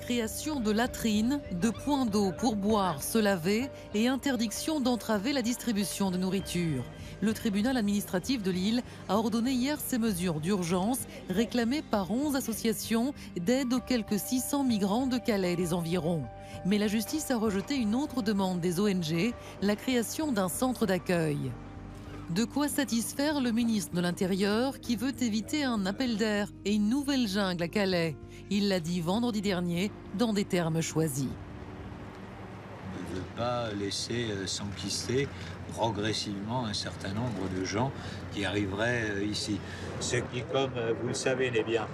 création de latrines, de points d'eau pour boire, se laver et interdiction d'entraver la distribution de nourriture. Le tribunal administratif de Lille a ordonné hier ces mesures d'urgence réclamées par 11 associations d'aide aux quelques 600 migrants de Calais et des environs. Mais la justice a rejeté une autre demande des ONG, la création d'un centre d'accueil. De quoi satisfaire le ministre de l'Intérieur qui veut éviter un appel d'air et une nouvelle jungle à Calais. Il l'a dit vendredi dernier dans des termes choisis. On ne veut pas laisser s'enquister progressivement un certain nombre de gens qui arriveraient ici. Ce qui, comme vous le savez, n'est bien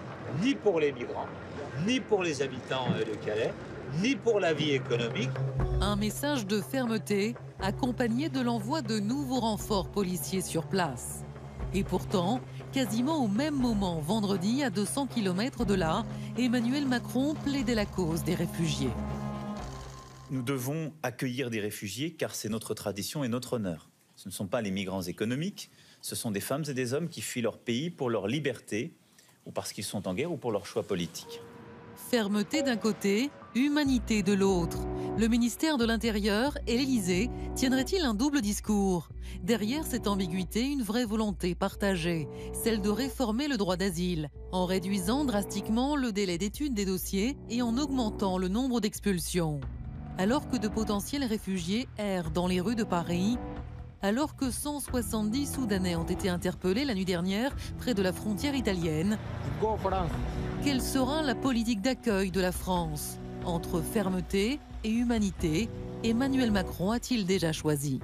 ni pour les migrants, ni pour les habitants de Calais, ni pour la vie économique. Un message de fermeté accompagné de l'envoi de nouveaux renforts policiers sur place. Et pourtant, quasiment au même moment, vendredi, à 200 km de là, Emmanuel Macron plaidait la cause des réfugiés. Nous devons accueillir des réfugiés car c'est notre tradition et notre honneur. Ce ne sont pas les migrants économiques, ce sont des femmes et des hommes qui fuient leur pays pour leur liberté, ou parce qu'ils sont en guerre ou pour leur choix politique. Fermeté d'un côté, humanité de l'autre. Le ministère de l'Intérieur et l'Élysée tiendraient-ils un double discours? Derrière cette ambiguïté, une vraie volonté partagée, celle de réformer le droit d'asile, en réduisant drastiquement le délai d'étude des dossiers et en augmentant le nombre d'expulsions. Alors que de potentiels réfugiés errent dans les rues de Paris, alors que 170 Soudanais ont été interpellés la nuit dernière près de la frontière italienne, quelle sera la politique d'accueil de la France? Entre fermeté et humanité, Emmanuel Macron a-t-il déjà choisi?